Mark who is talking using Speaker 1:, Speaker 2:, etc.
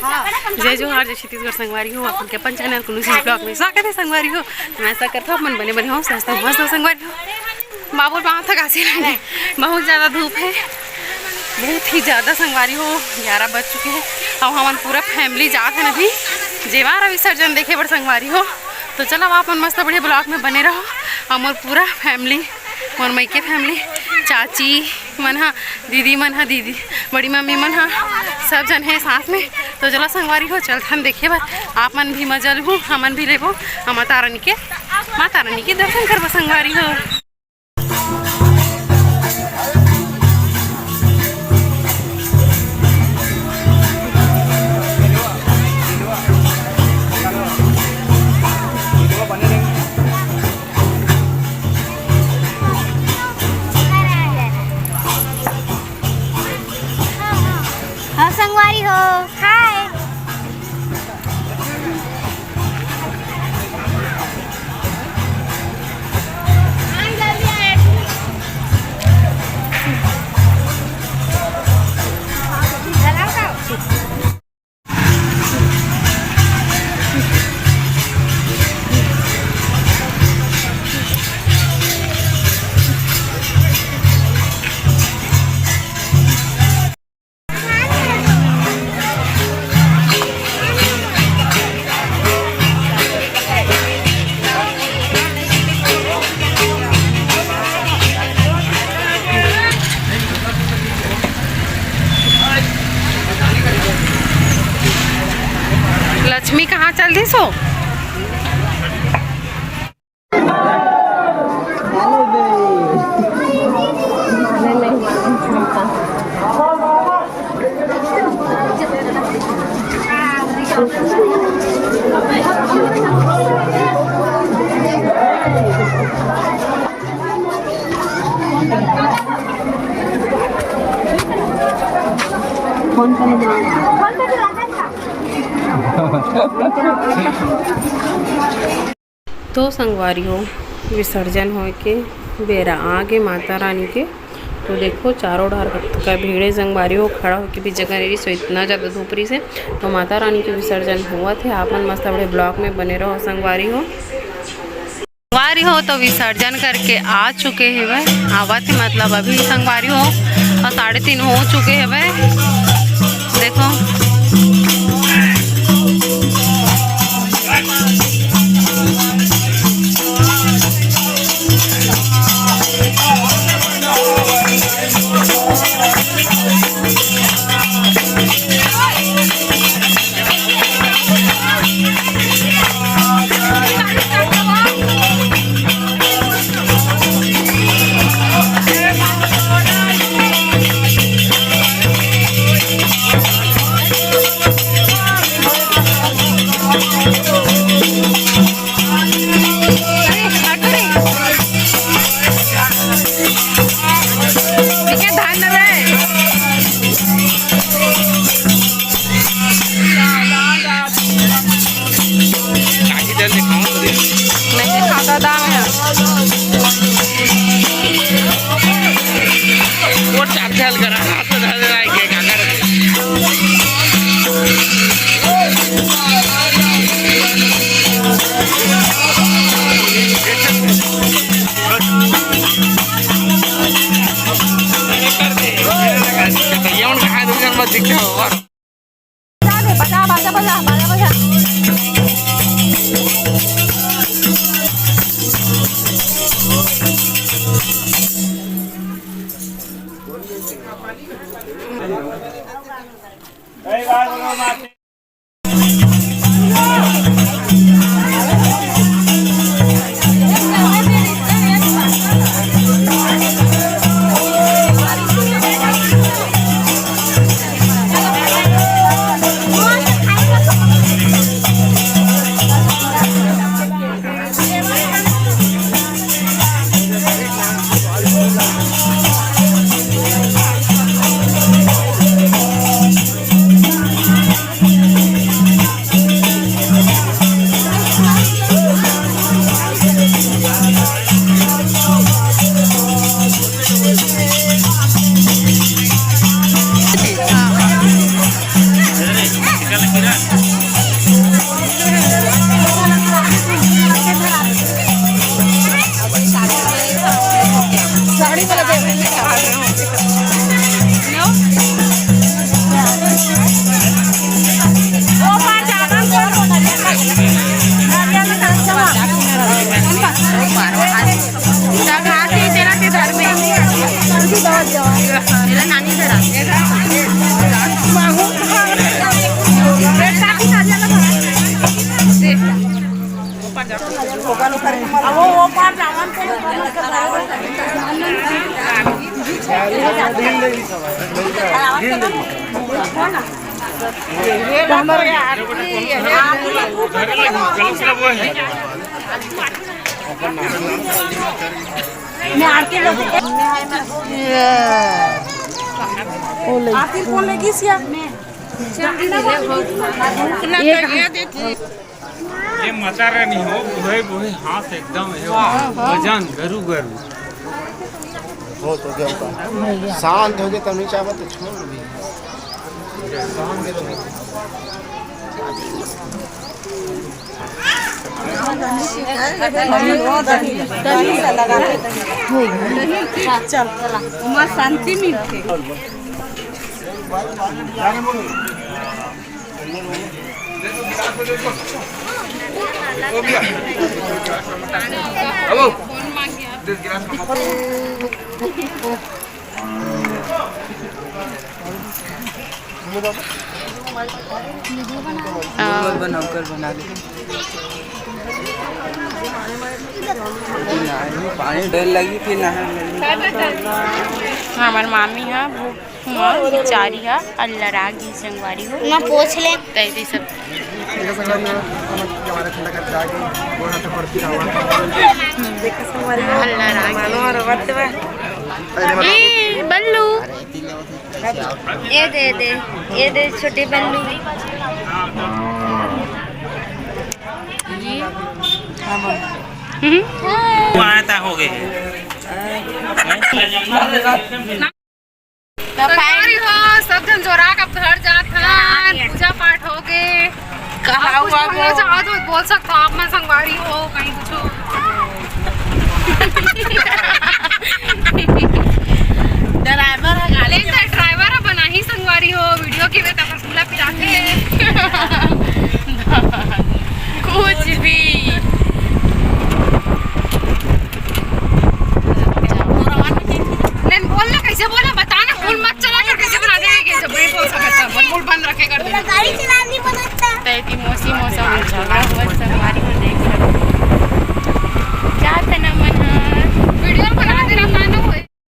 Speaker 1: जय जोहार जय छत्तीसगढ़ संगवारी हो अपन के अपन चैनल कुनु सी ब्लॉग में स्वागत है संगवारी हो। मैं ऐसा करता हूँ मन बने बने हो सस्ता मस्त हो संगवारी हो। बाबू वहाँ तक आसे नहीं, बहुत ज़्यादा धूप है, बहुत ही ज़्यादा संगवारी हो। 11 बज चुके हैं और हमारे पूरा फैमिली जात है अभी जेवार विसर्जन देखे बड़ संगवारी हो। तो चलो आप मस्त बढ़िया ब्लॉग में बने रहो। हमार पूरा फैमिली मोर मई के फैमिली चाची मन हा, दीदी मन हा, दीदी बड़ी मम्मी मन हा, सब जन है साथ में। तो चलो संगवारी हो चल हम देखे बार आप मन भी मजा लू, हमन भी लेबो माता रानी के दर्शन करबो संगवारी हो।
Speaker 2: संगवारी हो हाय।
Speaker 1: लक्ष्मी कहाँ चल दी सो?
Speaker 2: फोन कर
Speaker 1: तो संगवारी हो विसर्जन हो के बेरा आगे माता रानी के। तो देखो चारों डार का भीड़े संगवारी हो खड़ा होके भी जगह रही सो इतना ज़्यादा धूपरी से। तो माता रानी के विसर्जन हुआ थे। आप मन मस्त बड़े ब्लॉग में बने रहो संगवारी हो। संगवारी हो तो विसर्जन करके आ चुके हैं वह आवत है, मतलब अभी संगवारी हो और 3:30 हो चुके हैं वह। देखो साड़ी वाला कौन लेगी
Speaker 3: ये मचा रही हो बुहे बुहे हाथ एकदम वजन गरु गरु
Speaker 4: हो तो क्या होता शांत हो गए तब नहीं चाहता तो छोड़ भी शांत हो गए
Speaker 1: चल उमा शांति मिलती
Speaker 4: बनाकर बना दे पानी डर लगी थी
Speaker 1: हमार मामी है वो बेचारी है अल्लाह रागी संगवारी हो
Speaker 2: ना पूछ ले
Speaker 1: तैदी सब अल्लाह रागी ए बल्लू
Speaker 2: ये दे छोटे बल्लू
Speaker 3: हो गए
Speaker 1: संगवारी हो सब जन जोरा का घर जात हन पूजा पाठ हो गए कहा हुआ वो चाहो तो बोल सकता आप मैं संगवारी हो कहीं कुछ ड्राइवर है गाड़ी ड्राइवर बना ही संगवारी हो वीडियो की वे तक रसगुल्ला पिलाते कुछ भी बोलना कैसे बोला बताना फूल मत चला कर कैसे बना देंगे कैसे ब्रेक हो सकता है फूल बंद रखे कर देना
Speaker 2: गाड़ी चलानी पड़ता
Speaker 1: तैती मौसी मौसम चला हुआ